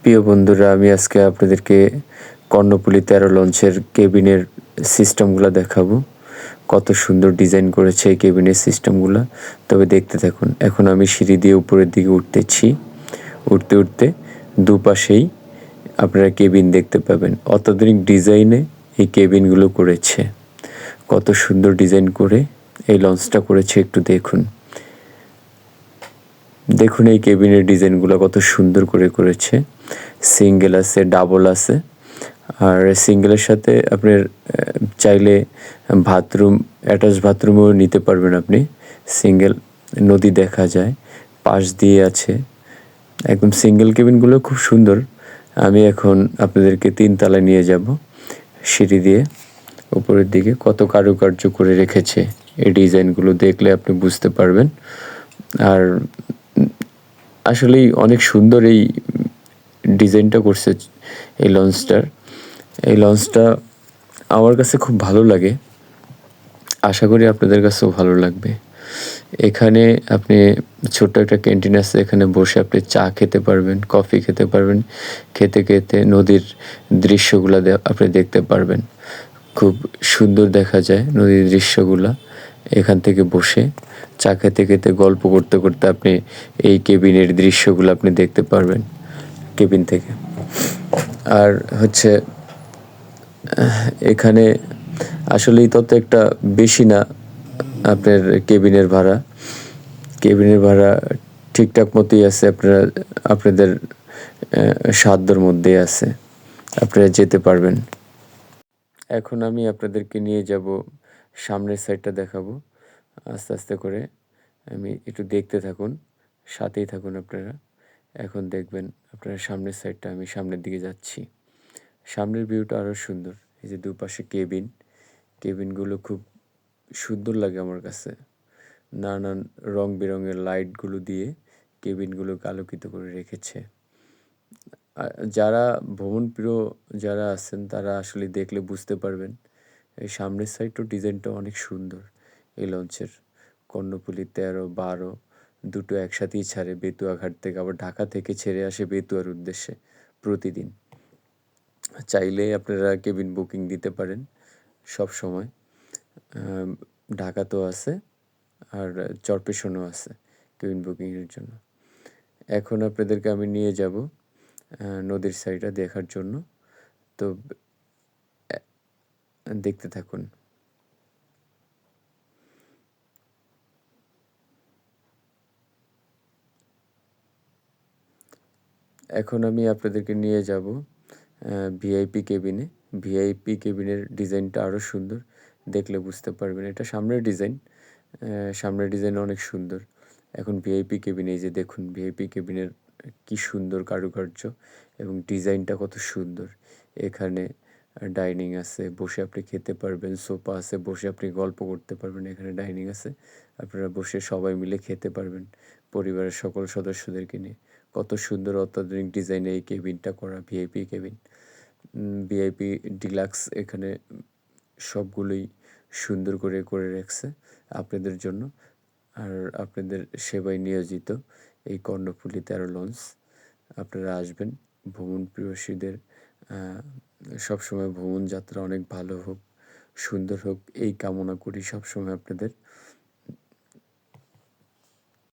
প্রিয় বন্ধুরা, আমি আজকে আপনাদেরকে কর্ণফুলী 13 লঞ্চের কেবিনের সিস্টেমগুলো দেখাবো। কত সুন্দর ডিজাইন করেছে এই কেবিনের সিস্টেমগুলা। তবে দেখতে থাকুন। এখন আমি সিঁড়ি দিয়ে উপরের দিকে উঠতেছি। উঠতে উঠতে দুপাশেই আপনারা কেবিন দেখতে পাবেন। অত্যাধুনিক ডিজাইনে এই কেবিনগুলো করেছে। কত সুন্দর ডিজাইন করে এই লঞ্চটা করেছে একটু দেখুন। দেখুন এই কেবিনের ডিজাইনগুলো কত সুন্দর করে করেছে। সিঙ্গেল আছে, ডাবল আছে। আর সিঙ্গেলের সাথে আপনার চাইলে বাথরুম, অ্যাটাচ বাথরুমও নিতে পারবেন আপনি। সিঙ্গেল নদী দেখা যায়, পাশ দিয়ে আছে। একদম সিঙ্গেল কেবিনগুলো খুব সুন্দর। আমি এখন আপনাদেরকে 3 তলায় নিয়ে যাব সিঁড়ি দিয়ে। উপরের দিকে কত কারুকার্য করে রেখেছে। এই ডিজাইনগুলো দেখলে আপনি বুঝতে পারবেন। আর আসলেই অনেক সুন্দর এই ডিজাইনটা করছে এই লঞ্চটার। এই লঞ্চটা আমার কাছে খুব ভালো লাগে। আশা করি আপনাদের কাছেও ভালো লাগবে। এখানে আপনি ছোট্ট একটা ক্যান্টিন আছে, এখানে বসে আপনি চা খেতে পারবেন, কফি খেতে পারবেন। খেতে খেতে নদীর দৃশ্যগুলা আপনি দেখতে পারবেন। খুব সুন্দর দেখা যায় নদীর দৃশ্যগুলা। এখান থেকে বসে চা খেতে খেতে গল্প করতে করতে আপনি এই কেবিনের দৃশ্যগুলো আপনি দেখতে পারবেন কেবিন থেকে। আর হচ্ছে এখানে আসলেই তত একটা বেশি না আপনার কেবিনের ভাড়া। কেবিনের ভাড়া ঠিকঠাক মতোই আছে, আপনাদের সাধ্যের মধ্যেই আছে, আপনারা যেতে পারবেন। এখন আমি আপনাদেরকে নিয়ে যাব সামনের সাইডটা দেখাবো আস্তে আস্তে করে। আমি একটু দেখতে থাকুন, সাথেই থাকুন আপনারা। এখন দেখবেন আপনারা সামনের সাইডটা, আমি সামনের দিকে যাচ্ছি। সামনের ভিউটা আরও সুন্দর। এই যে দুপাশে কেবিন, কেবিনগুলো খুব সুন্দর লাগে আমার কাছে। নানান রং বেরঙের লাইটগুলো দিয়ে কেবিনগুলোকে আলোকিত করে রেখেছে। যারা ভ্রমণপ্রিয় যারা আছেন তারা আসলে দেখলে বুঝতে পারবেন। এই সামনের সাইডটাও ডিজাইনটা অনেক সুন্দর এই লঞ্চের। কর্ণফুলী 13, 12 দুটো একসাথেই ছাড়ে বেতুয়াঘাট থেকে, আবার ঢাকা থেকে ছেড়ে আসে বেতুয়ার উদ্দেশ্যে প্রতিদিন। চাইলে আপনারা কেবিন বুকিং দিতে পারেন সব সময়। ঢাকাতেও আছে আর চরপেশনও আছে কেবিন বুকিংয়ের জন্য। এখন আপনাদেরকে আমি নিয়ে যাব নদীর সাইডটা দেখার জন্য। তো দেখতে থাকুন। এখন আমি আপনাদেরকে নিয়ে যাব ভিআইপি কেবিনে। ভিআইপি কেবিনের ডিজাইনটা আরও সুন্দর, দেখলে বুঝতে পারবেন। এটা সামনের ডিজাইন, সামনের ডিজাইন অনেক সুন্দর। এখন ভিআইপি কেবিনে, এই যে দেখুন ভিআইপি কেবিনের কি সুন্দর কারুকার্য এবং ডিজাইনটা কত সুন্দর। এখানে ডাইনিং আছে, বসে আপনি খেতে পারবেন। সোফা আছে, বসে আপনি গল্প করতে পারবেন। এখানে ডাইনিং আছে, আপনারা বসে সবাই মিলে খেতে পারবেন পরিবারের সকল সদস্যদেরকে নিয়ে। কত সুন্দর অত্যাধুনিক ডিজাইনে এই কেবিনটা করা, ভিআইপি কেবিন। ভিআইপি ডিলাক্স এখানে সবগুলোই সুন্দর করে করে রাখছে আপনাদের জন্য। আর আপনাদের সেবায় নিয়োজিত এই কর্ণফুলী 13 লঞ্চ। আপনারা আসবেন, ভ্রমণ প্রিয়সীদের সবসময় ভ্রমণ যাত্রা অনেক ভালো হোক, সুন্দর হোক এই কামনা করি সবসময় আপনাদের।